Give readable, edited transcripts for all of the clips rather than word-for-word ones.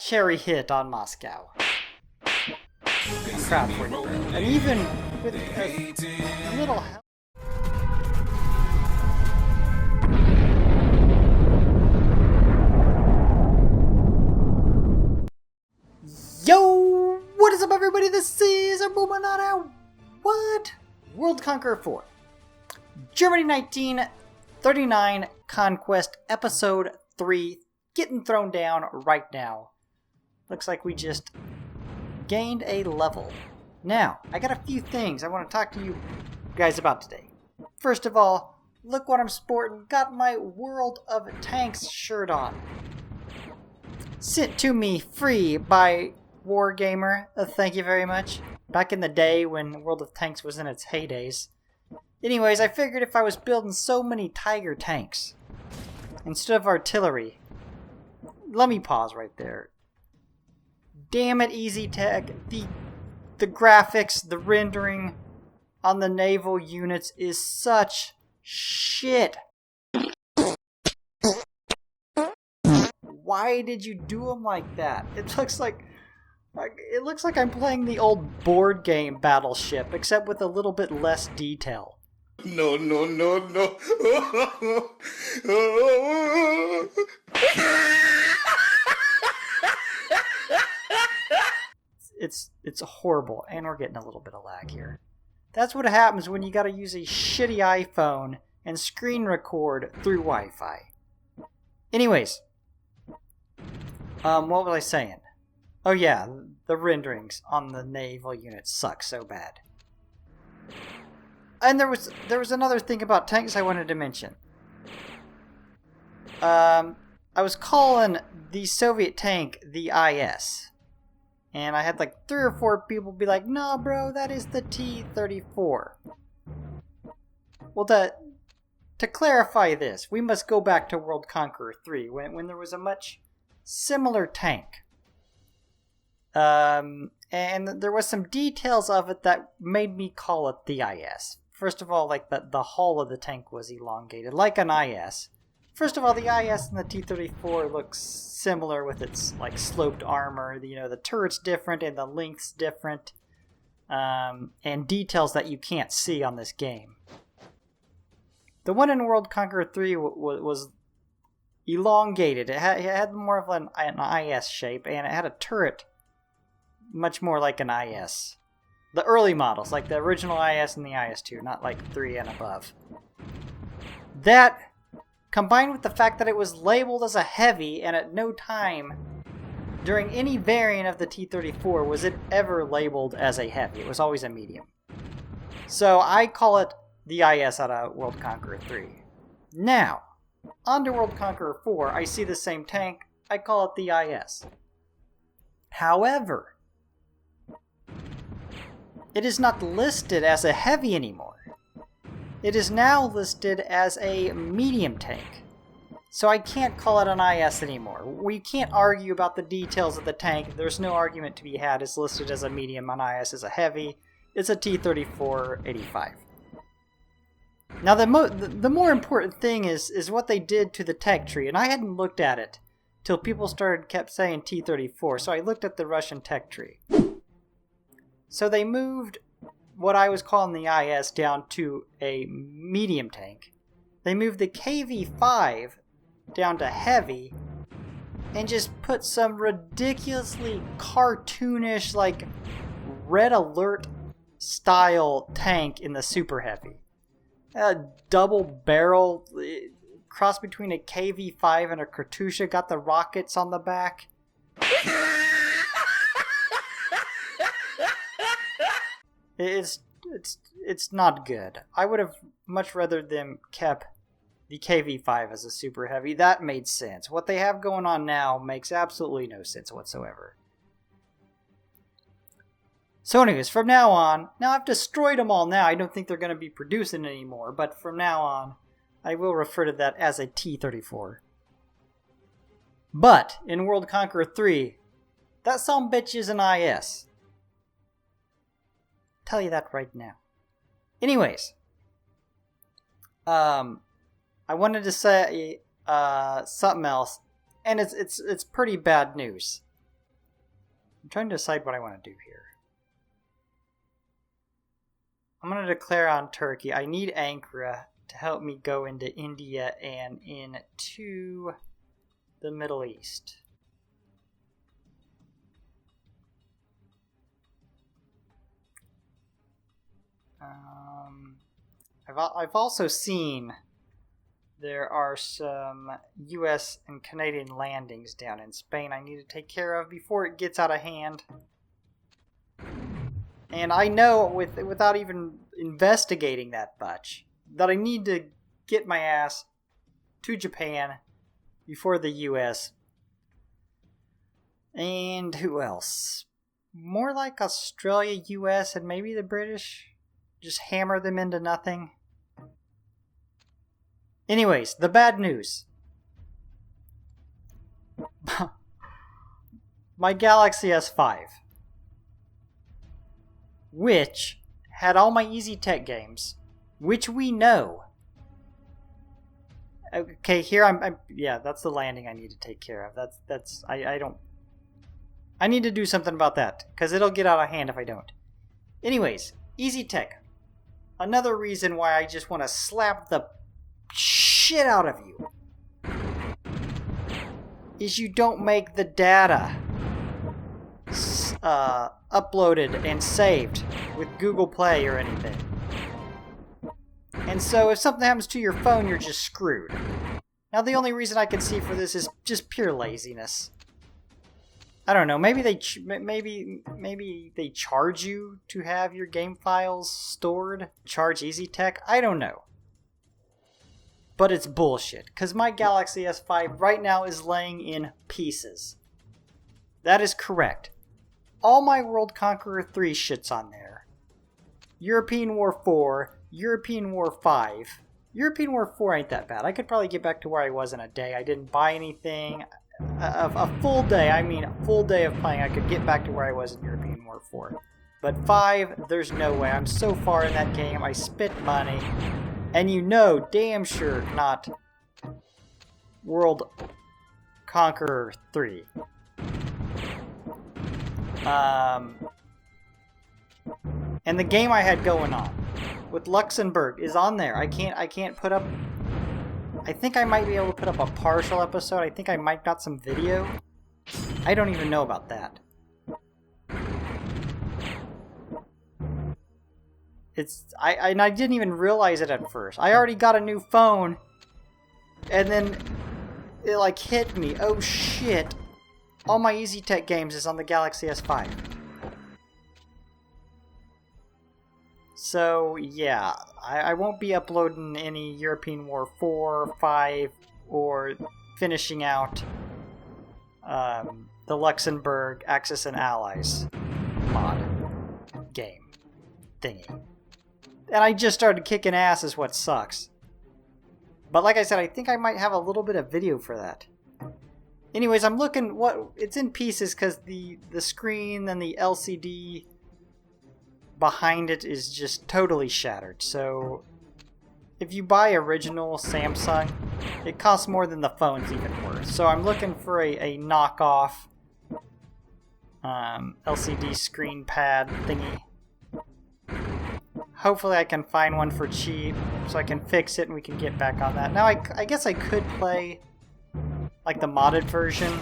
cherry hit on Moscow. I'm proud for you, bro. And even with a little help. Yo! What is up, everybody? This is Bruchminati. What? World Conqueror 4. Germany 1939 Conquest Episode 3. Getting thrown down right now. Looks like we just gained a level. Now, I got a few things I want to talk to you guys about today. First of all, look what I'm sporting. Got my World of Tanks shirt on. Sent to me free by Wargamer. Thank you very much. Back in the day when World of Tanks was in its heydays. Anyways, I figured if I was building so many Tiger tanks instead of artillery. Let me pause right there. Damn it, Easy Tech. The graphics, the rendering on the naval units is such shit. Why did you do them like that? It looks like I'm playing the old board game Battleship, except with a little bit less detail. No. It's horrible, and we're getting a little bit of lag here. That's what happens when you gotta use a shitty iPhone and screen record through Wi-Fi. Anyways, what was I saying? Oh yeah, the renderings on the naval units suck so bad. And there was another thing about tanks I wanted to mention. I was calling the Soviet tank the IS. And I had like 3 or 4 people be like, "Nah, bro, that is the T-34." Well, to clarify this, we must go back to World Conqueror 3, when there was a much similar tank. And there was some details of it that made me call it the IS. First of all, like the hull of the tank was elongated, like an IS. First of all, the IS and the T-34 looks similar with its like sloped armor. The turret's different and the length's different, and details that you can't see on this game. The one in World Conqueror 3 was elongated. It had more of an IS shape, and it had a turret much more like an IS. The early models, like the original IS and the IS-2, not like 3 and above. That, combined with the fact that it was labeled as a heavy, and at no time during any variant of the T-34 was it ever labeled as a heavy. It was always a medium. So I call it the IS out of World Conqueror 3. Now, on to World Conqueror 4, I see the same tank, I call it the IS. However, it is not listed as a heavy anymore. It is now listed as a medium tank. So I can't call it an IS anymore. We can't argue about the details of the tank. There's no argument to be had. It's listed as a medium, an IS is a heavy. It's a T-34-85. Now the more important thing is what they did to the tech tree. And I hadn't looked at it till people kept saying T-34. So I looked at the Russian tech tree. So they moved what I was calling the IS down to a medium tank. They moved the KV-5 down to heavy and just put some ridiculously cartoonish, like Red Alert style tank in the super heavy. A double barrel, cross between a KV-5 and a Katyusha, got the rockets on the back. It's not good. I would have much rather them kept the KV-5 as a super heavy. That made sense. What they have going on now makes absolutely no sense whatsoever. So anyways, from now on, now I've destroyed them all now. I don't think they're going to be producing anymore, but from now on, I will refer to that as a T-34. But in World Conqueror 3, that sumbitch is an IS. Tell you that right now. Anyways, I wanted to say something else, and it's pretty bad news. I'm trying to decide what I want to do here. I'm going to declare on Turkey. I need Ankara to help me go into India and into the Middle East. I've also seen there are some US and Canadian landings down in Spain I need to take care of before it gets out of hand. And I know without even investigating that much that I need to get my ass to Japan before the US. And who else? More like Australia, US, and maybe the British. Just hammer them into nothing. Anyways, the bad news. My Galaxy S5, which had all my Easy Tech games, which we know. Okay, here I'm yeah, that's the landing I need to take care of. I need to do something about that, because it'll get out of hand if I don't. Anyways, Easy Tech. Another reason why I just want to slap the shit out of you is you don't make the data uploaded and saved with Google Play or anything. And so if something happens to your phone, you're just screwed. Now the only reason I can see for this is just pure laziness. I don't know. Maybe they charge you to have your game files stored. Charge Easy Tech. I don't know. But it's bullshit. Because my Galaxy S5 right now is laying in pieces. That is correct. All my World Conqueror 3 shit's on there. European War 4. European War 5. European War 4 ain't that bad. I could probably get back to where I was in a day. I didn't buy anything. A full day, I mean a full day of playing, I could get back to where I was in European War 4. But 5, there's no way. I'm so far in that game, I spent money. And you know damn sure not World Conqueror 3. And the game I had going on with Luxembourg is on there. I can't put up... I think I might be able to put up a partial episode. I think I might got some video. I don't even know about that. I didn't even realize it at first. I already got a new phone, and then it like hit me. Oh shit! All my Easy Tech games is on the Galaxy S5. So yeah, I won't be uploading any European War 4, 5, or finishing out the Luxembourg Axis and Allies mod game thingy. And I just started kicking ass is what sucks. But like I said, I think I might have a little bit of video for that. Anyways, I'm looking, it's in pieces because the screen and the LCD behind it is just totally shattered. So if you buy original Samsung, it costs more than the phone's even worth. So I'm looking for a knockoff LCD screen pad thingy. Hopefully I can find one for cheap so I can fix it and we can get back on that. Now I guess I could play like the modded version.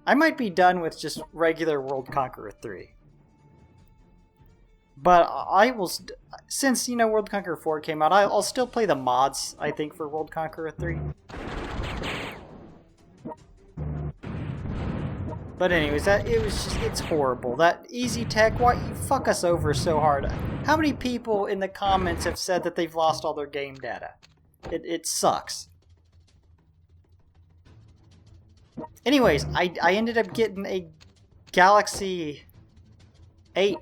I might be done with just regular World Conqueror 3. But I will, since, you know, World Conqueror 4 came out, I'll still play the mods, I think, for World Conqueror 3. But anyways, it's horrible. That Easy Tech, why you fuck us over so hard? How many people in the comments have said that they've lost all their game data? It sucks. Anyways, I ended up getting a Galaxy 8.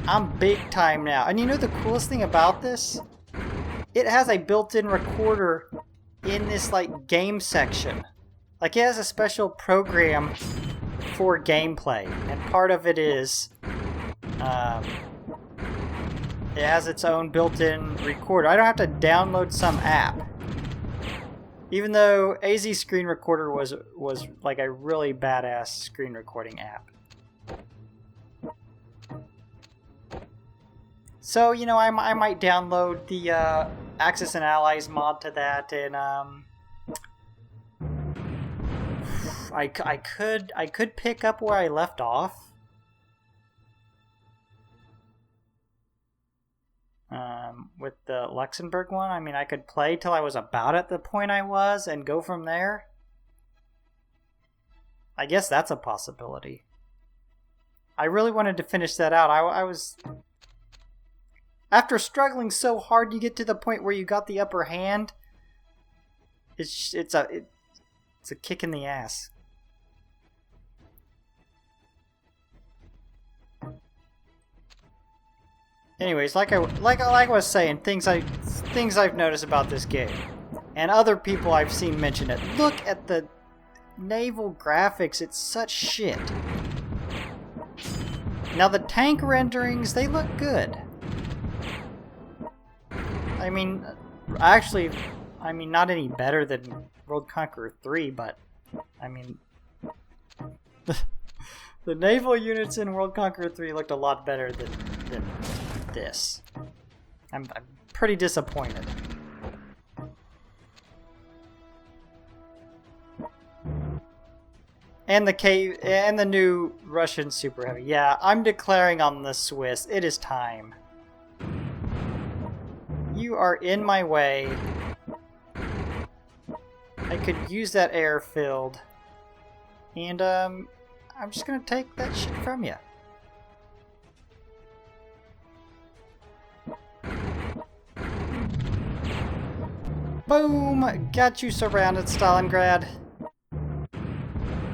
I'm big time now. And you know the coolest thing about this? It has a built-in recorder in this like game section. Like it has a special program for gameplay. And part of it is it has its own built-in recorder. I don't have to download some app. Even though AZ Screen Recorder was like a really badass screen recording app. So, you know, I might download the Axis and Allies mod to that, and I could pick up where I left off. With the Luxembourg one, I mean, I could play till I was about at the point I was and go from there. I guess that's a possibility. I really wanted to finish that out. I was... After struggling so hard, you get to the point where you got the upper hand. It's a kick in the ass. Anyways, like I was saying, things I've noticed about this game, and other people I've seen mention it. Look at the naval graphics; it's such shit. Now the tank renderings, they look good. I mean, actually, not any better than World Conqueror 3, but I mean, the naval units in World Conqueror 3 looked a lot better than this. I'm pretty disappointed. And the new Russian Super Heavy. Yeah, I'm declaring on the Swiss. It is time. You are in my way. I could use that airfield. And I'm just gonna take that shit from you. Boom! Got you surrounded, Stalingrad.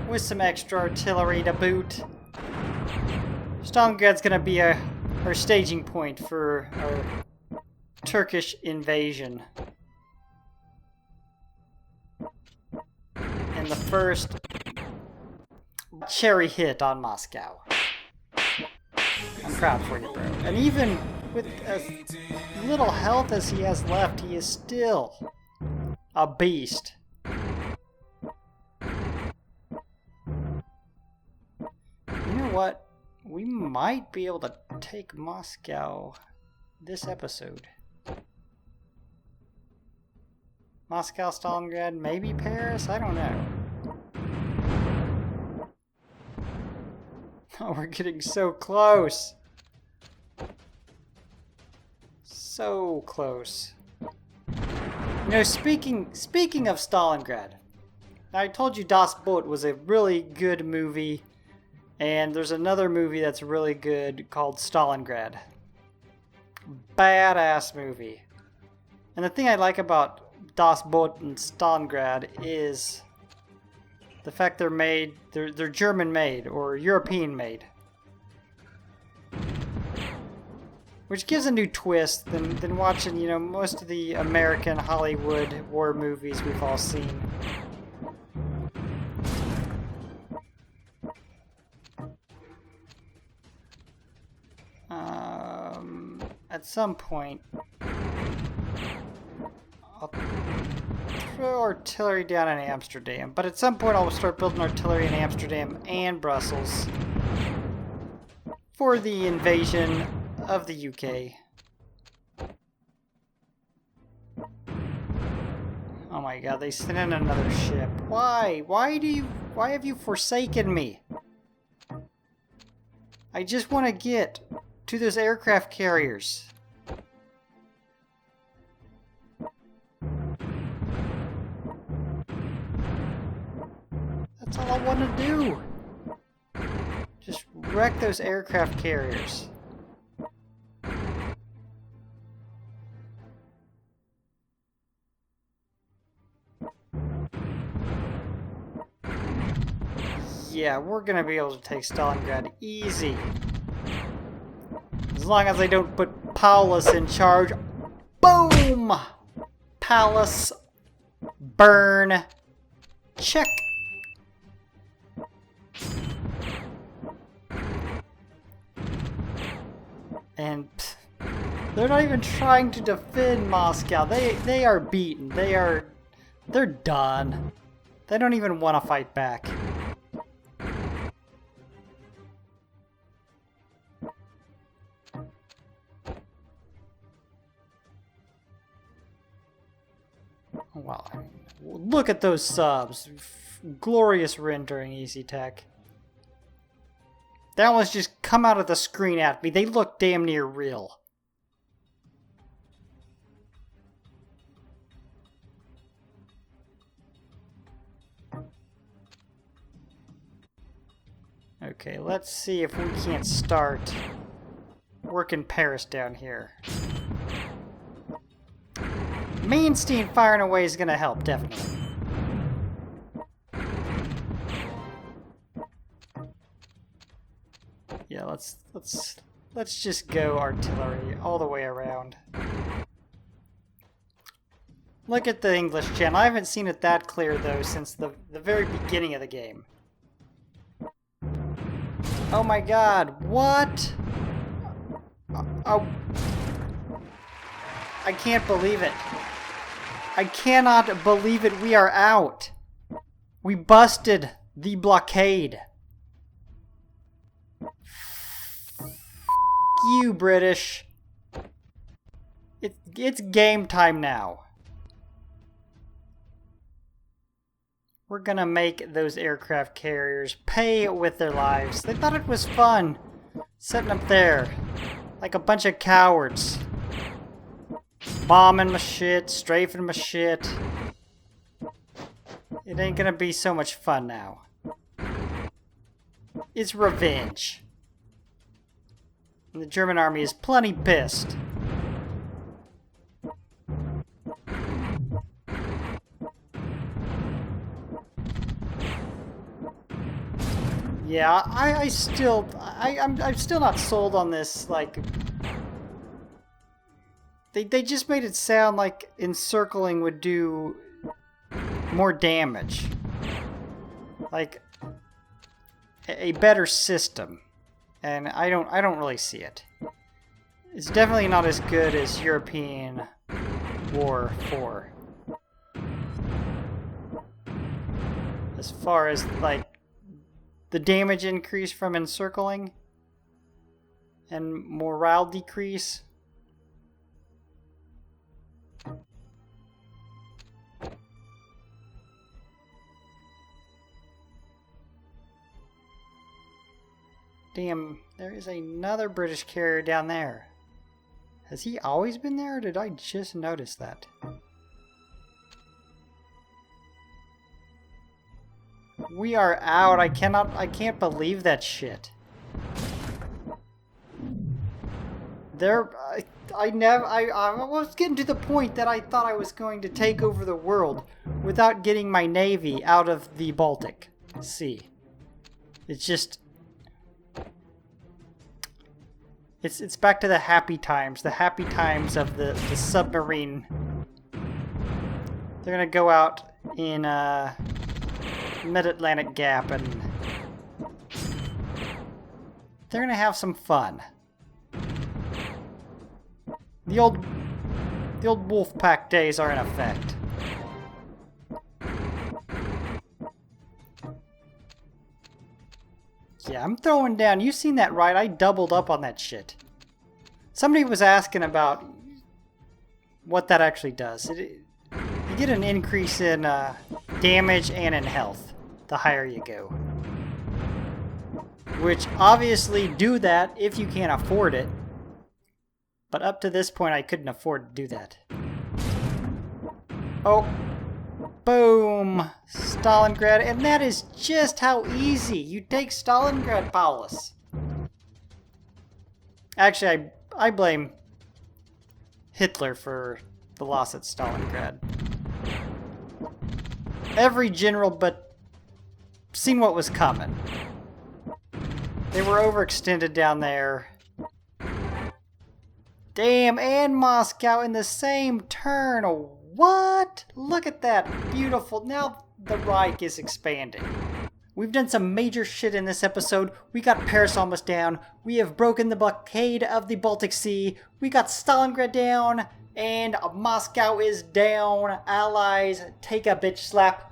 With some extra artillery to boot. Stalingrad's gonna be our staging point for our Turkish invasion. And the first cherry hit on Moscow. I'm proud for you, bro. And even with as little health as he has left, he is still a beast. You know what? We might be able to take Moscow this episode. Moscow, Stalingrad, maybe Paris? I don't know. Oh, we're getting so close. So close. You know, speaking of Stalingrad, I told you Das Boot was a really good movie, and there's another movie that's really good called Stalingrad. Badass movie. And the thing I like about Das Boot and Stalingrad is the fact they're German made or European made. Which gives a new twist than watching, you know, most of the American Hollywood war movies we've all seen. At some point, I'll throw artillery down in Amsterdam, but at some point I'll start building artillery in Amsterdam and Brussels for the invasion of the UK. Oh my god, they sent in another ship. Why? Why have you forsaken me? I just want to get to those aircraft carriers. That's all I want to do. Just wreck those aircraft carriers. Yeah, we're gonna be able to take Stalingrad easy. As long as I don't put Paulus in charge. Boom! Palace. Burn. Check. And they're not even trying to defend Moscow. They are beaten. They are They're done. They don't even want to fight back. Well, I mean, look at those subs. Glorious rendering, Easy Tech. That one's just come out of the screen at me. They look damn near real. Okay, let's see if we can't start working Paris down here. Mainstein firing away is gonna help, definitely. Yeah, let's just go artillery all the way around. Look at the English channel. I haven't seen it that clear though since the very beginning of the game. Oh my god, what? Oh, I can't believe it. I cannot believe it. We are out. We busted the blockade. You, British. It's game time now. We're gonna make those aircraft carriers pay with their lives. They thought it was fun sitting up there like a bunch of cowards. Bombing my shit, strafing my shit. It ain't gonna be so much fun now. It's revenge. And the German army is plenty pissed. Yeah, I'm still not sold on this, like... They just made it sound like encircling would do more damage. Like a better system. And I don't really see it. It's definitely not as good as European War 4. As far as like the damage increase from encircling and morale decrease. Damn, there is another British carrier down there. Has he always been there, or did I just notice that? We are out. I can't believe that shit. I was getting to the point that I thought I was going to take over the world without getting my navy out of the Baltic Sea. It's just... It's back to the happy times of the submarine. They're gonna go out in Mid-Atlantic Gap and they're gonna have some fun. The old Wolfpack days are in effect. Yeah, I'm throwing down. You seen that, right? I doubled up on that shit. Somebody was asking about what that actually does. You get an increase in damage and in health the higher you go. Which obviously do that if you can't afford it. But up to this point I couldn't afford to do that. Oh. Boom! Stalingrad, and that is just how easy you take Stalingrad, Paulus. Actually, I blame Hitler for the loss at Stalingrad. Every general but seen what was coming. They were overextended down there. Damn, and Moscow in the same turn. What? Look at that. Beautiful. Now the Reich is expanding. We've done some major shit in this episode. We got Paris almost down. We have broken the blockade of the Baltic Sea. We got Stalingrad down. And Moscow is down. Allies, take a bitch slap.